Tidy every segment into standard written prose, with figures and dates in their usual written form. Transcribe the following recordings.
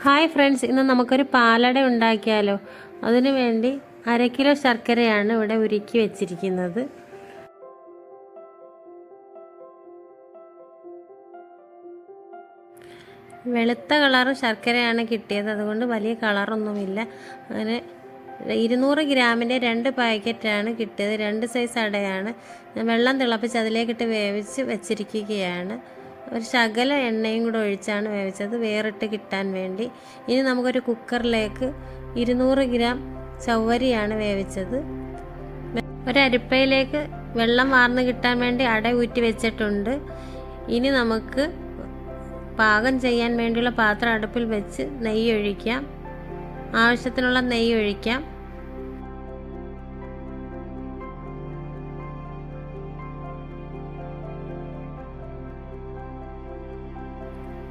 Hi friends, ഇന്ന് നമുക്കൊരു പാലട ഉണ്ടാക്കിയാലോ. അതിനു വേണ്ടി 1/2 കിലോ ശർക്കരയാണ് ഇവിടെ ഉരുക്കി വെച്ചിരിക്കുന്നത്. വെളുത്ത കളറ് ശർക്കരയാണ് കിട്ടിയത്, അതുകൊണ്ട് വലിയ കളറൊന്നുമില്ല. അങ്ങനെ 200 ഗ്രാമിൻ്റെ 2 പാക്കറ്റാണ് കിട്ടിയത്. 2 സൈസ് അടയാണ്. ഞാൻ വെള്ളം തിളപ്പിച്ച് അതിലേക്കിട്ട് വേവിച്ച് വെച്ചിരിക്കുകയാണ്. ഒരു ശകല എണ്ണയും കൂടെ ഒഴിച്ചാണ് വേവിച്ചത്, വേറിട്ട് കിട്ടാൻ വേണ്ടി. ഇനി നമുക്കൊരു കുക്കറിലേക്ക് 200 ഗ്രാം ചവ്വരിയാണ് വേവിച്ചത്. ഒരരിപ്പയിലേക്ക് വെള്ളം വാർന്ന് കിട്ടാൻ വേണ്ടി അട ഊറ്റി വെച്ചിട്ടുണ്ട്. ഇനി നമുക്ക് പാകം ചെയ്യാൻ വേണ്ടിയുള്ള പാത്രം അടുപ്പിൽ വെച്ച് നെയ്യ് ഒഴിക്കാം. ആവശ്യത്തിനുള്ള നെയ്യ് ഒഴിക്കാം.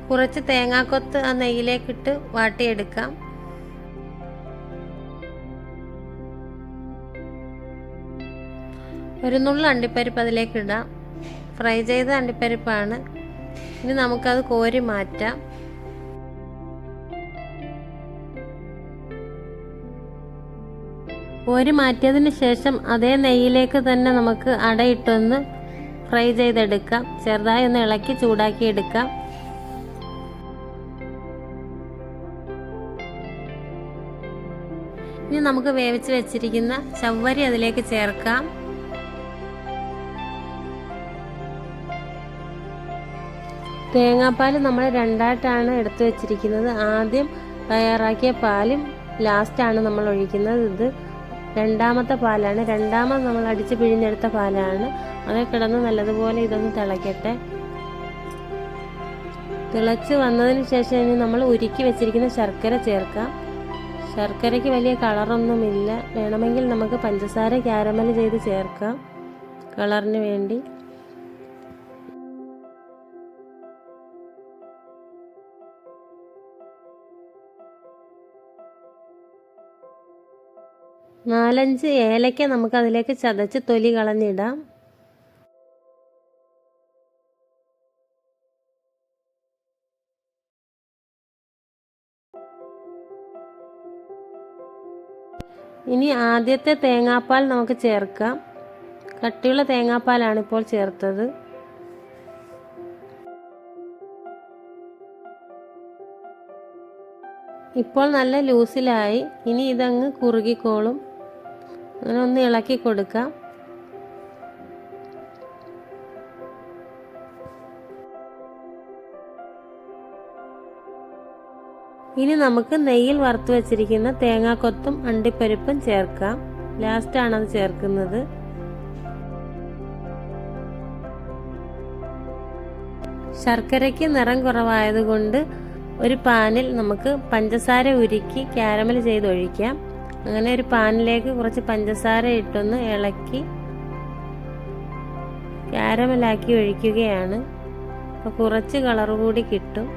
കുറച്ച് തേങ്ങാക്കൊത്ത് ആ നെയ്യിലേക്കിട്ട് വാട്ടിയെടുക്കാം. ഒരു നുള്ളു അണ്ടിപ്പരിപ്പ് അതിലേക്ക് ഇടാം. ഫ്രൈ ചെയ്ത അണ്ടിപ്പരിപ്പാണ്. ഇനി നമുക്കത് കോരി മാറ്റാം. കോരി മാറ്റിയതിന് ശേഷം അതേ നെയ്യിലേക്ക് തന്നെ നമുക്ക് അടയിട്ടൊന്ന് ഫ്രൈ ചെയ്തെടുക്കാം. ചെറുതായി ഒന്ന് ഇളക്കി ചൂടാക്കി എടുക്കാം. ഇനി നമുക്ക് വേവിച്ച് വെച്ചിരിക്കുന്ന ചവ്വരി അതിലേക്ക് ചേർക്കാം. തേങ്ങാപ്പാൽ നമ്മൾ രണ്ടായിട്ടാണ് എടുത്തു വെച്ചിരിക്കുന്നത്. ആദ്യം തയ്യാറാക്കിയ പാലും ലാസ്റ്റാണ് നമ്മൾ ഒഴിക്കുന്നത്. ഇത് രണ്ടാമത്തെ പാലാണ്. രണ്ടാമത് നമ്മൾ അടിച്ച് പിഴിഞ്ഞെടുത്ത പാലാണ്. അത് കിടന്ന് നല്ലതുപോലെ ഇതൊന്ന് തിളയ്ക്കട്ടെ. തിളച്ച് വന്നതിന് ശേഷം ഇനി നമ്മൾ ഉരുക്കി വെച്ചിരിക്കുന്ന ശർക്കര ചേർക്കാം. ശർക്കരയ്ക്ക് വലിയ കളറൊന്നുമില്ല. വേണമെങ്കിൽ നമുക്ക് പഞ്ചസാര ക്യാരമൽ ചെയ്ത് ചേർക്കാം കളറിന് വേണ്ടി. നാലഞ്ച് ഏലക്ക നമുക്ക് അതിലേക്ക് ചതച്ച് തൊലി കളഞ്ഞിടാം. ഇനി ആദ്യത്തെ തേങ്ങാപ്പാൽ നമുക്ക് ചേർക്കാം. കട്ടിയുള്ള തേങ്ങാപ്പാലാണ് ഇപ്പോൾ ചേർത്തത്. ഇപ്പോൾ നല്ല ലൂസിലായി. ഇനി ഇതങ്ങ് കുറുകിക്കോളും. അങ്ങനെ ഒന്ന് ഇളക്കി കൊടുക്കാം. ഇനി നമുക്ക് നെയ്യിൽ വറുത്ത് വെച്ചിരിക്കുന്ന തേങ്ങാക്കൊത്തും അണ്ടിപ്പരിപ്പും ചേർക്കാം. ലാസ്റ്റാണ് അത് ചേർക്കുന്നത്. ശർക്കരയ്ക്ക് നിറം കുറവായതുകൊണ്ട് ഒരു പാനിൽ നമുക്ക് പഞ്ചസാര ഉരുക്കി ക്യാരമൽ ചെയ്ത് ഒഴിക്കാം. അങ്ങനെ ഒരു പാനിലേക്ക് കുറച്ച് പഞ്ചസാര ഇട്ടൊന്ന് ഇളക്കി ക്യാരമലാക്കി ഒഴിക്കുകയാണ്. അപ്പോൾ കുറച്ച് കളർ കൂടി കിട്ടും.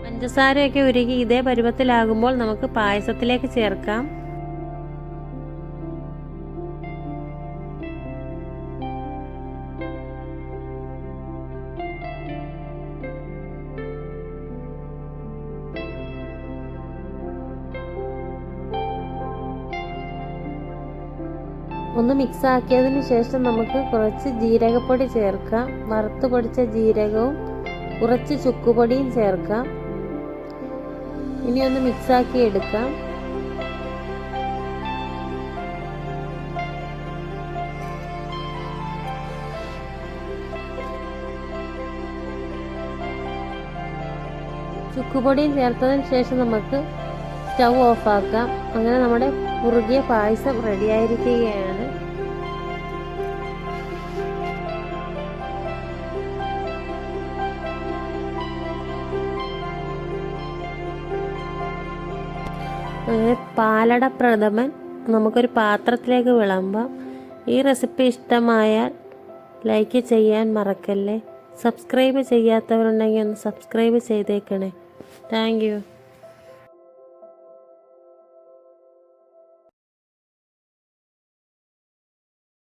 പഞ്ചസാരയൊക്കെ ഉരുകി ഇതേ പരുവത്തിലാകുമ്പോൾ നമുക്ക് പായസത്തിലേക്ക് ചേർക്കാം. ഒന്ന് മിക്സ് ആക്കിയതിന് ശേഷം നമുക്ക് കുറച്ച് ജീരകപ്പൊടി ചേർക്കാം. വറുത്ത് പൊടിച്ച ജീരകവും കുറച്ച് ചുക്കുപൊടിയും ചേർക്കാം. ഇനി ഒന്ന് മിക്സാക്കി എടുക്കാം. ചുക്കുപൊടിയും ചേർത്തതിന് ശേഷം നമുക്ക് സ്റ്റൗ ഓഫാക്കാം. അങ്ങനെ നമ്മുടെ കുറുകിയ പായസം റെഡിയായിരിക്കുകയാണ്. അങ്ങനെ പാലട പ്രഥമൻ നമുക്കൊരു പാത്രത്തിലേക്ക് വിളമ്പാം. ഈ റെസിപ്പി ഇഷ്ടമായാൽ ലൈക്ക് ചെയ്യാൻ മറക്കല്ലേ. സബ്സ്ക്രൈബ് ചെയ്യാത്തവരുണ്ടെങ്കിൽ ഒന്ന് സബ്സ്ക്രൈബ് ചെയ്തേക്കണേ. Thank you.